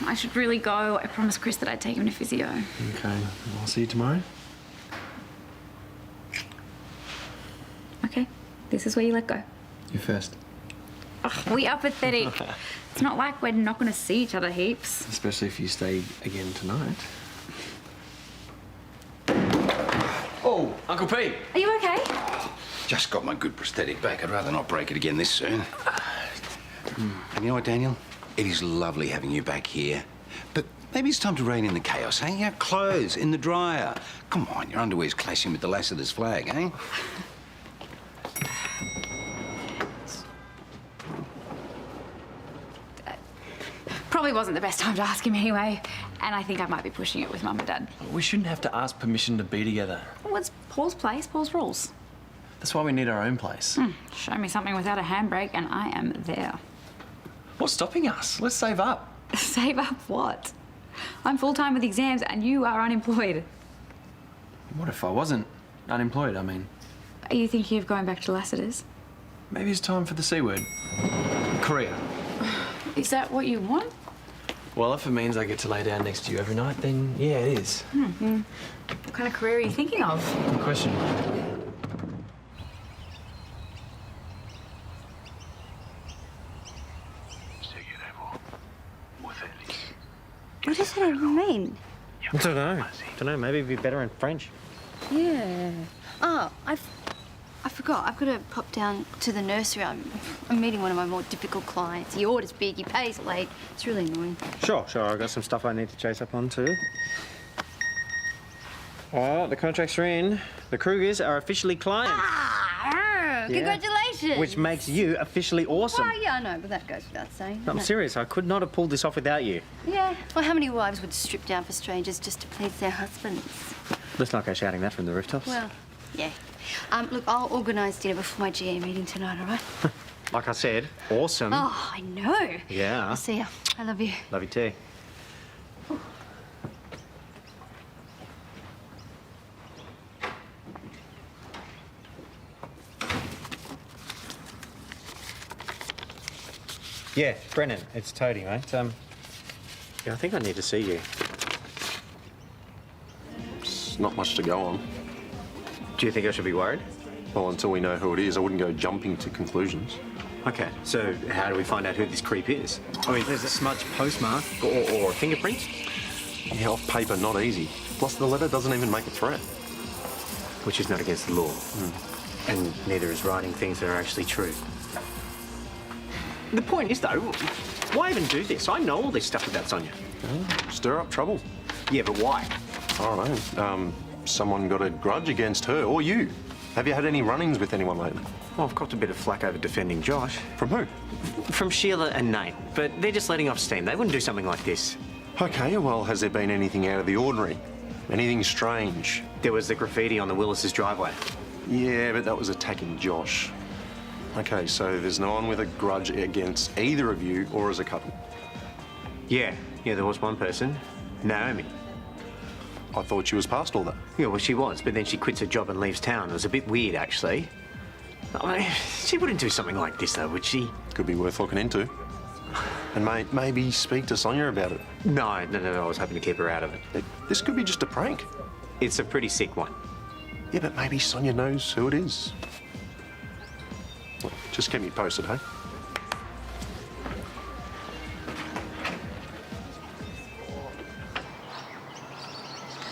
I should really go. I promised Chris that I'd take him to physio. Okay, I'll see you tomorrow. Okay, this is where you let go. You first. Ugh, we are pathetic. It's not like we're not going to see each other heaps. Especially if you stay again tonight. Oh, Uncle Pete. Are you okay? Just got my good prosthetic back. I'd rather not break it again this soon. And you know what, Daniel? It is lovely having you back here. But maybe it's time to rein in the chaos, eh? Your clothes in the dryer. Come on, your underwear's clashing with the Lassiter's flag, eh? Probably wasn't the best time to ask him anyway. And I think I might be pushing it with Mum and Dad. We shouldn't have to ask permission to be together. Well, it's Paul's place, Paul's rules. That's why we need our own place. Show me something without a handbrake and I am there. What's stopping us? Let's save up. Save up what? I'm full-time with exams and you are unemployed. What if I wasn't unemployed, I mean? Are you thinking of going back to Lassiter's? Maybe it's time for the C word. Career. Is that what you want? Well, if it means I get to lay down next to you every night, then yeah, it is. What kind of career are you thinking of? Good question. What does that even mean? I don't know. Maybe it'd be better in French. Yeah. Oh, I forgot. I've got to pop down to the nursery. I'm meeting one of my more difficult clients. He orders big, he pays late. It's really annoying. Sure. I've got some stuff I need to chase up on too. Well, the contracts are in. The Krugers are officially clients. Yeah. Congratulations. Which makes you officially awesome. Well, yeah, I know, but that goes without saying. I'm serious. I could not have pulled this off without you. Yeah. Well, how many wives would strip down for strangers just to please their husbands? Let's not go shouting that from the rooftops. Well, yeah. Look, I'll organise dinner before my GA meeting tonight, all right? Like I said, awesome. Oh, I know. Yeah. I'll see you. I love you. Love you too. Yeah, Brennan, it's Toadie, mate. Yeah, I think I need to see you. It's not much to go on. Do you think I should be worried? Well, until we know who it is, I wouldn't go jumping to conclusions. Okay, so how do we find out who this creep is? I mean, there's a smudged postmark or a fingerprint? Yeah, off paper, not easy. Plus, the letter doesn't even make a threat. Which is not against the law. And neither is writing things that are actually true. The point is, though, why even do this? I know all this stuff about Sonya. Stir up trouble. Yeah, but why? I don't know. Someone got a grudge against her, or you. Have you had any run-ins with anyone lately? Well, I've copped a bit of flack over defending Josh. From who? From Sheila and Nate. But they're just letting off steam. They wouldn't do something like this. Okay, well, has there been anything out of the ordinary? Anything strange? There was the graffiti on the Willis's driveway. Yeah, but that was attacking Josh. Okay, so there's no one with a grudge against either of you or as a couple? Yeah, there was one person. Naomi. I thought she was past all that. Yeah, well, she was, but then she quits her job and leaves town. It was a bit weird, actually. I mean, she wouldn't do something like this, though, would she? Could be worth looking into. And maybe speak to Sonya about it. No, I was hoping to keep her out of it. This could be just a prank. It's a pretty sick one. Yeah, but maybe Sonya knows who it is. Well, just keep me posted, hey?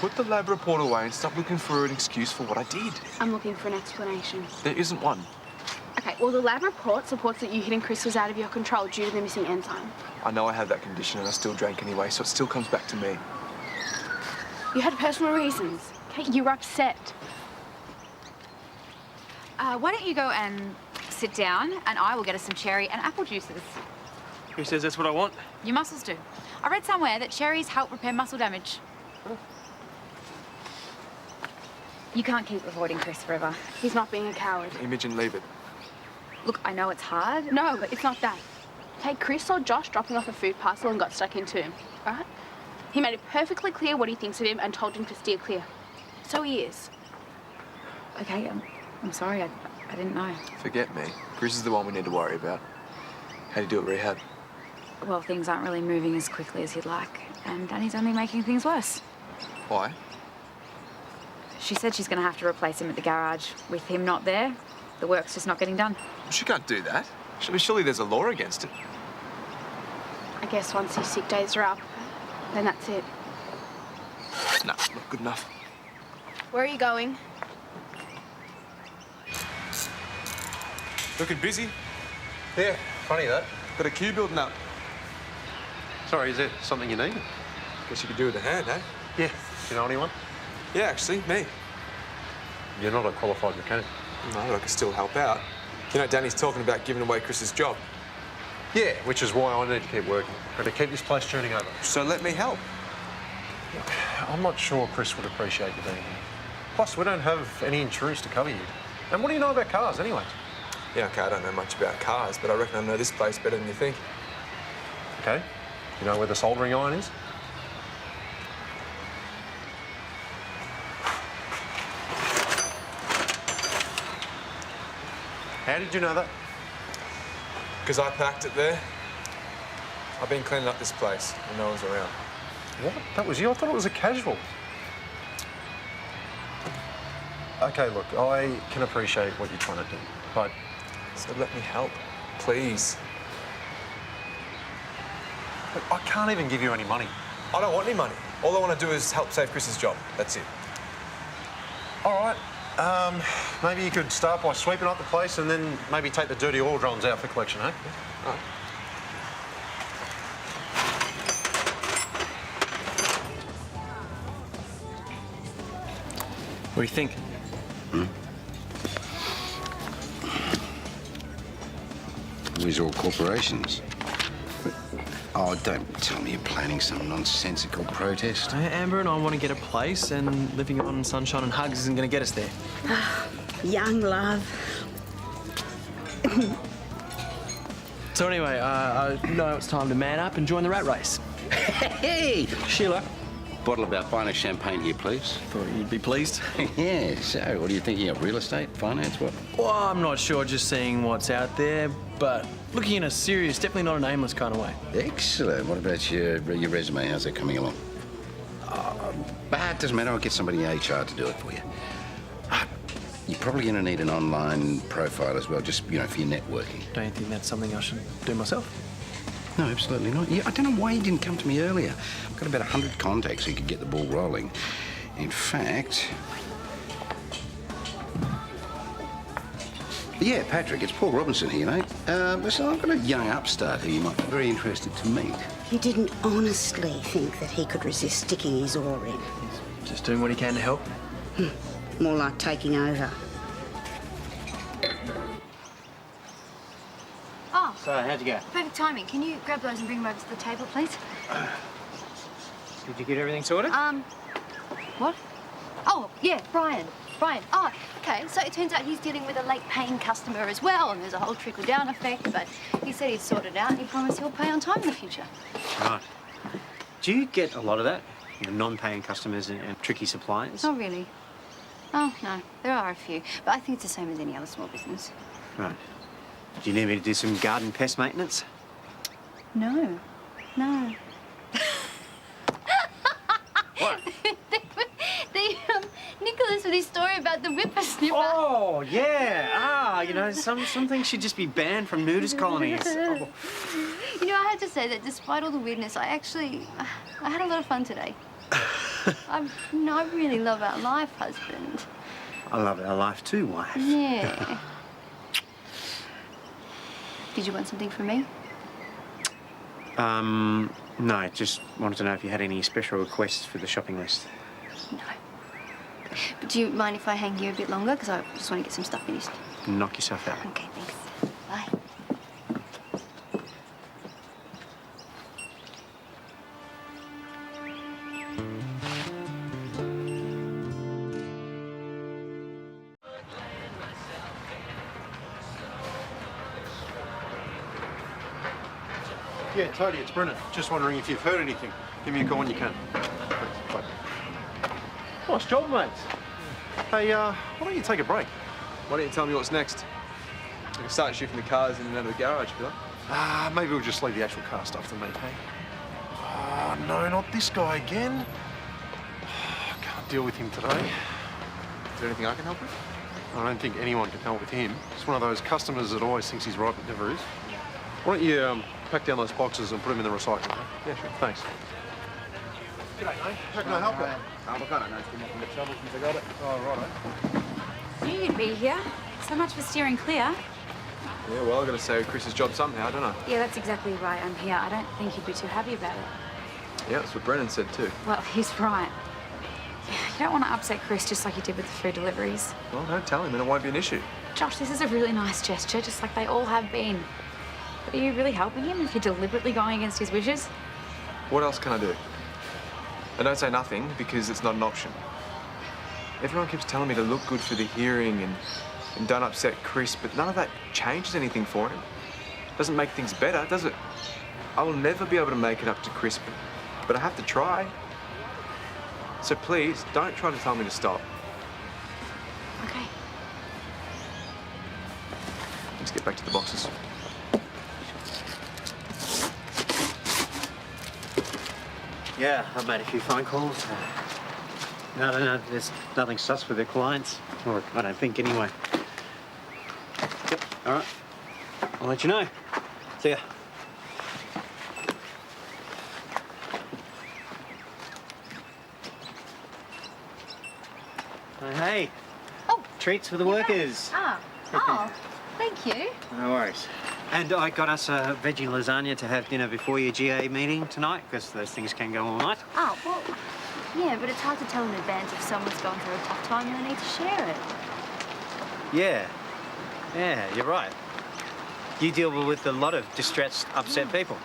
Put the lab report away and stop looking for an excuse for what I did. I'm looking for an explanation. There isn't one. Okay, well, the lab report supports that you hitting Chris was out of your control due to the missing enzyme. I know I had that condition and I still drank anyway, so it still comes back to me. You had personal reasons. Okay, you were upset. Why don't you go and sit down and I will get us some cherry and apple juices. Who says that's what I want? Your muscles do. I read somewhere that cherries help repair muscle damage. You can't keep avoiding Chris forever. He's not being a coward. Imogen, leave it. Look, I know it's hard. No, it's not that. Okay, Chris saw Josh dropping off a food parcel and got stuck into him, all right? He made it perfectly clear what he thinks of him and told him to steer clear. So he is. Okay, I'm sorry. I didn't know. Forget me. Chris is the one we need to worry about. How do you do at rehab? well, things aren't really moving as quickly as he'd like, and Danny's only making things worse. Why? She said she's going to have to replace him at the garage. With him not there, the work's just not getting done. She can't do that. Surely there's a law against it. I guess once his sick days are up, then that's it. Nah, not good enough. Where are you going? Looking busy. Yeah, funny that. Got a queue building up. Sorry, is there something you need? Guess you could do with a hand, eh? Yeah. You know anyone? Yeah, actually, me. You're not a qualified mechanic. No, but I can still help out. You know, Danny's talking about giving away Chris's job. Yeah, which is why I need to keep working. Got to keep this place turning over. So let me help. Look, I'm not sure Chris would appreciate you being here. Plus, we don't have any insurance to cover you. And what do you know about cars, anyway? Yeah, OK, I don't know much about cars, but I reckon I know this place better than you think. OK. You know where the soldering iron is? How did you know that? Because I packed it there. I've been cleaning up this place when no one's around. What? That was you? I thought it was a casual. OK, look, I can appreciate what you're trying to do, but... So let me help, please. Look, I can't even give you any money. I don't want any money. All I want to do is help save Chris's job. That's it. All right. Maybe you could start by sweeping up the place and then maybe take the dirty oil drums out for collection, eh? All right. What do you think? These are all corporations. Oh, don't tell me you're planning some nonsensical protest. Amber and I want to get a place, and living on sunshine and hugs isn't going to get us there. Young love. So anyway, I know it's time to man up and join the rat race. Hey, Sheila, bottle of our finest champagne here, please. Thought you'd be pleased. Yeah, so what are you thinking of? Real estate, finance, what? Well, I'm not sure, just seeing what's out there, but looking in a serious, definitely not an aimless kind of way. Excellent. What about your resume? How's that coming along? But it doesn't matter. I'll get somebody in HR to do it for you. You're probably going to need an online profile as well, just, you know, for your networking. Don't you think that's something I should do myself? No, absolutely not. Yeah, I don't know why you didn't come to me earlier. I've got about 100 contacts who could get the ball rolling. In fact... Yeah, Patrick, it's Paul Robinson here, mate. So I've got a young upstart who you might be very interested to meet. You didn't honestly think that he could resist sticking his oar in? Just doing what he can to help. More like taking over. Oh, So, how'd you go? perfect timing. Can you grab those and bring them over to the table, please? Did you get everything sorted? What? Oh, yeah, Brian. Oh, okay. So it turns out he's dealing with a late-paying customer as well, and there's a whole trickle-down effect, but he said he'd sort it out, and he promised he'll pay on time in the future. Right. Do you get a lot of that? You know, non-paying customers and tricky suppliers? Not really. Oh, no, there are a few, but I think it's the same as any other small business. Right. Do you need me to do some garden pest maintenance? No. What? Nicholas with his story about the whippersnipper. Oh, yeah. You know, some things should just be banned from nudist colonies. Oh. You know, I have to say that despite all the weirdness, I had a lot of fun today. I really love our life, husband. I love our life too, wife. Yeah. Did you want something from me? No, just wanted to know if you had any special requests for the shopping list. No. But do you mind if I hang here a bit longer? Because I just want to get some stuff finished. Knock yourself out. Okay, thanks. Bye. Yeah, Toadie, it's Brennan. Just wondering if you've heard anything. Give me a call when you can. Bye. Nice job, mate. Hey, why don't you take a break? Why don't you tell me what's next? I can start shifting the cars in and out of the garage, if you like. Maybe we'll just leave the actual car stuff to me, hey? No, not this guy again. I can't deal with him today. Is there anything I can help with? I don't think anyone can help with him. He's one of those customers that always thinks he's right but never is. Why don't you pack down those boxes and put them in the recycling, huh? Yeah, sure. Thanks. G'day, mate. How can I help you? Look, I don't know. It's been nothing but trouble since I got it. Oh, righto. Knew you'd be here. So much for steering clear. Yeah, well, I've got to save Chris's job somehow, don't I? Yeah, that's exactly right. I'm here. I don't think you'd be too happy about it. Yeah, that's what Brennan said too. Well, he's right. You don't want to upset Chris just like you did with the food deliveries. Well, don't tell him and it won't be an issue. Josh, this is a really nice gesture, just like they all have been. But are you really helping him if you're deliberately going against his wishes? What else can I do? I don't say nothing because it's not an option. Everyone keeps telling me to look good for the hearing and don't upset Chris, but none of that changes anything for him. Doesn't make things better, does it? I will never be able to make it up to Chris, but I have to try. So please, don't try to tell me to stop. Okay. Let's get back to the boxes. Yeah, I've made a few phone calls. No, there's nothing sus with their clients. Or I don't think, anyway. Yep, all right. I'll let you know. See ya. Hey. Oh. Treats for the workers. Thank you. No worries. And I got us a veggie lasagna to have dinner before your GA meeting tonight, because those things can go all night. Oh, well, yeah, but it's hard to tell in advance if someone's gone through a tough time and they need to share it. Yeah, you're right. You deal with a lot of distressed, upset people.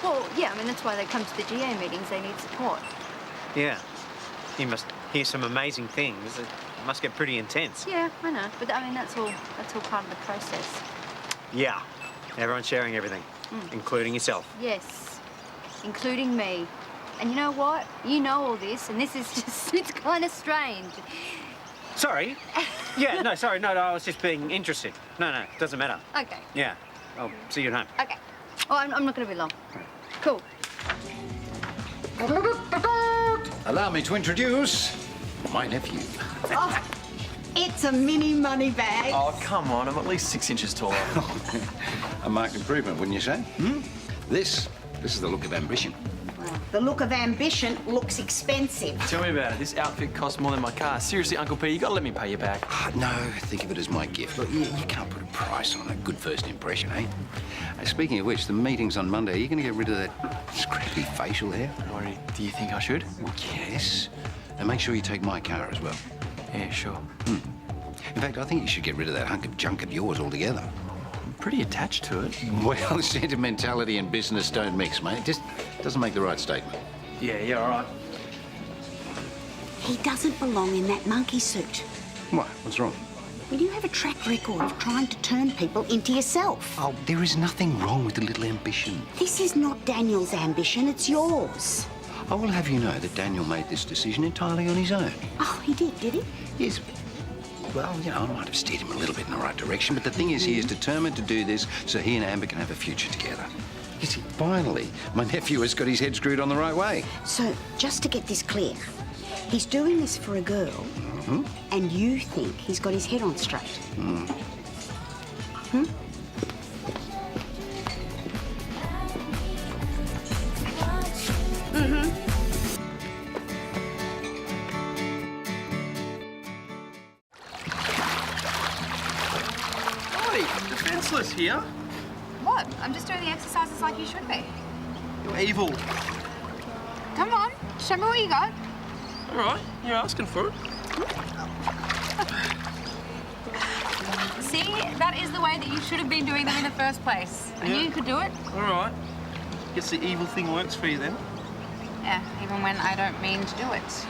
Well, yeah, I mean, that's why they come to the GA meetings. They need support. Yeah. You must hear some amazing things. It must get pretty intense. Yeah, I know. But, I mean, that's all part of the process. Yeah. Everyone's sharing everything, including yourself. Yes, including me. And you know what? You know all this, and this is just, it's kind of strange. Sorry? Yeah, no, sorry. No, I was just being interested. No, it doesn't matter. Okay. Yeah. I'll see you at home. Okay. Oh, I'm not going to be long. Cool. Allow me to introduce my nephew. Oh, it's a mini money bag. Oh, come on. I'm at least 6 inches taller. A marked improvement, wouldn't you say? This is the look of ambition. Well, the look of ambition looks expensive. Tell me about it. This outfit costs more than my car. Seriously, Uncle P, you gotta let me pay you back. No, think of it as my gift. Look, you can't put a price on a good first impression, eh? Speaking of which, the meeting's on Monday. Are you going to get rid of that scrappy facial hair? Morey, do you think I should? Well, yes. And make sure you take my car as well. Yeah, sure. In fact, I think you should get rid of that hunk of junk of yours altogether. I'm pretty attached to it. Well, sentimentality and business don't mix, mate. It just doesn't make the right statement. Yeah, all right. He doesn't belong in that monkey suit. What? What's wrong? Well, you have a track record of trying to turn people into yourself. Oh, there is nothing wrong with a little ambition. This is not Daniel's ambition, it's yours. I will have you know that Daniel made this decision entirely on his own. Oh, he did he? Yes. Well, you know, I might have steered him a little bit in the right direction, but the thing is, he is determined to do this so he and Amber can have a future together. You see, finally, my nephew has got his head screwed on the right way. So, just to get this clear, he's doing this for a girl, and you think he's got his head on straight? Defenseless here. What? I'm just doing the exercises like you should be. You're evil. Come on, show me what you got. All right, you're asking for it. See, that is the way that you should have been doing them in the first place. I knew you could do it. All right. Guess the evil thing works for you then. Yeah, even when I don't mean to do it.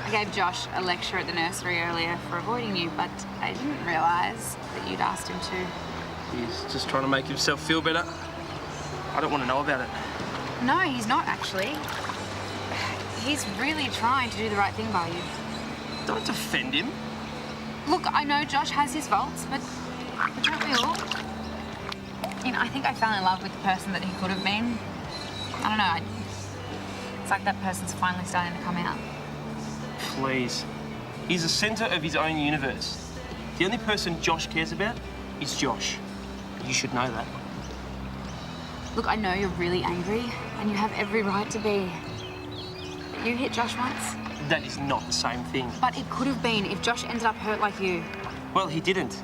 I gave Josh a lecture at the nursery earlier for avoiding you, but I didn't realise that you'd asked him to. He's just trying to make himself feel better. I don't want to know about it. No, he's not actually. He's really trying to do the right thing by you. Don't defend him. Look, I know Josh has his faults, but don't we all? I think I fell in love with the person that he could have been. I don't know. It's like that person's finally starting to come out. Please. He's the centre of his own universe. The only person Josh cares about is Josh. You should know that. Look, I know you're really angry, and you have every right to be. But you hit Josh once. That is not the same thing. But it could have been if Josh ended up hurt like you. Well, he didn't.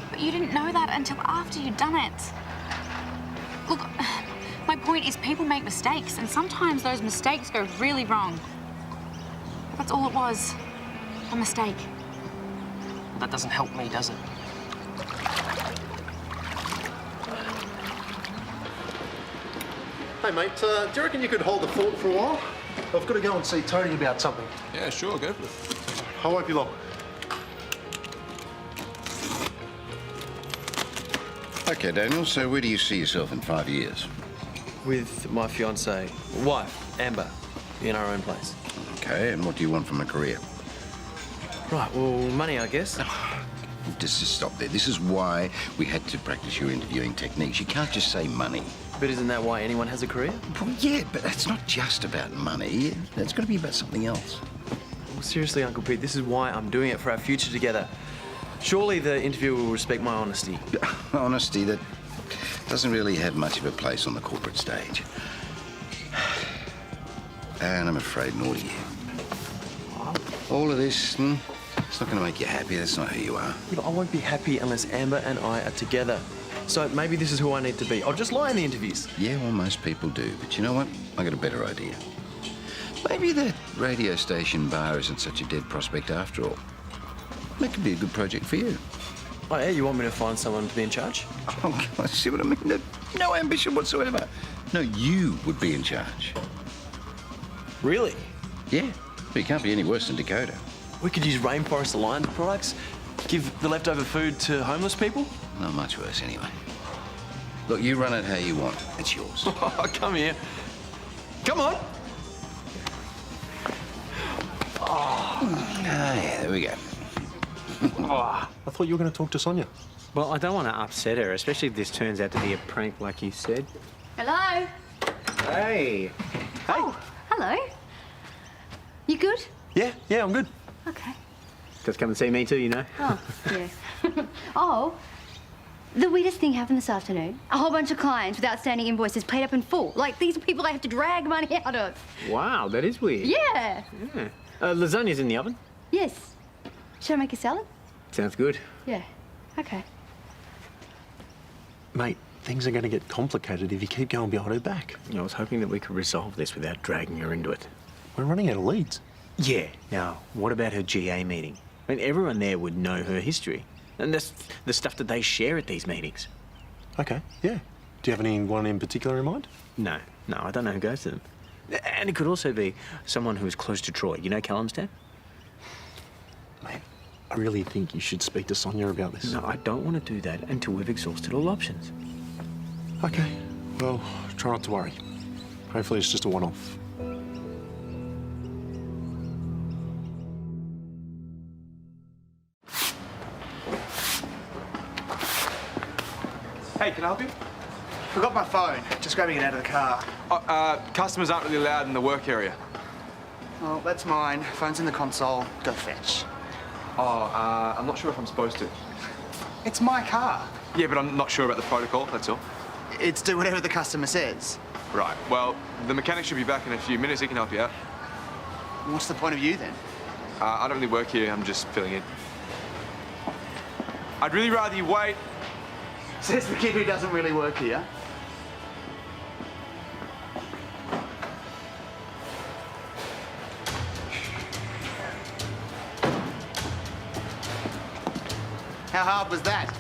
But you didn't know that until after you'd done it. Look, my point is people make mistakes, and sometimes those mistakes go really wrong. That's all it was. A mistake. That doesn't help me, does it? Hey, mate, do you reckon you could hold the fort for a while? I've got to go and see Tony about something. Yeah, sure, go for it. I won't be long. Okay, Daniel, so where do you see yourself in 5 years? With my fiancée, wife, Amber, in our own place. Okay, and what do you want from a career? Right, well, money, I guess. Just stop there. This is why we had to practice your interviewing techniques. You can't just say money. But isn't that why anyone has a career? Well, yeah, but it's not just about money. It's got to be about something else. Well, seriously, Uncle Pete, this is why I'm doing it, for our future together. Surely the interviewer will respect my honesty. Honesty that doesn't really have much of a place on the corporate stage. And I'm afraid nor do you. All of this, it's not going to make you happy. That's not who you are. Yeah, but I won't be happy unless Amber and I are together. So maybe this is who I need to be. I'll just lie in the interviews. Yeah, well, most people do. But you know what? I got a better idea. Maybe that radio station bar isn't such a dead prospect after all. That could be a good project for you. Oh, yeah? You want me to find someone to be in charge? Oh, I see what I mean. No ambition whatsoever. No, you would be in charge. Really? Yeah. But you can't be any worse than Dakota. We could use Rainforest Alliance products, give the leftover food to homeless people. Not much worse, anyway. Look, you run it how you want. It's yours. Oh, come here. Come on. Oh, yeah, there we go. I thought you were going to talk to Sonya. Well, I don't want to upset her, especially if this turns out to be a prank like you said. Hello? Hey. Oh, hello. You good? Yeah, I'm good. Okay. Just come and see me too, you know. Oh, yeah. Oh, the weirdest thing happened this afternoon. A whole bunch of clients with outstanding invoices paid up in full. Like, these are people I have to drag money out of. Wow, that is weird. Yeah. Lasagna's in the oven. Yes. Should I make a salad? Sounds good. Yeah. Okay. Mate, things are going to get complicated if you keep going behind her back. I was hoping that we could resolve this without dragging her into it. We're running out of leads. Yeah. Now, what about her GA meeting? I mean, everyone there would know her history. And that's the stuff that they share at these meetings. Okay, yeah. Do you have anyone in particular in mind? No, I don't know who goes to them. And it could also be someone who is close to Troy. You know Callum's dad? Mate, I really think you should speak to Sonya about this. No, I don't want to do that until we've exhausted all options. Okay, well, try not to worry. Hopefully it's just a one-off. Hey, can I help you? Forgot my phone. Just grabbing it out of the car. Customers aren't really allowed in the work area. Oh, that's mine. Phone's in the console. Go fetch. I'm not sure if I'm supposed to. It's my car. Yeah, but I'm not sure about the protocol, that's all. It's do whatever the customer says. Right, well, the mechanic should be back in a few minutes. He can help you out. What's the point of you then? I don't really work here. I'm just filling in. I'd really rather you wait. Says the kid who doesn't really work here. How hard was that?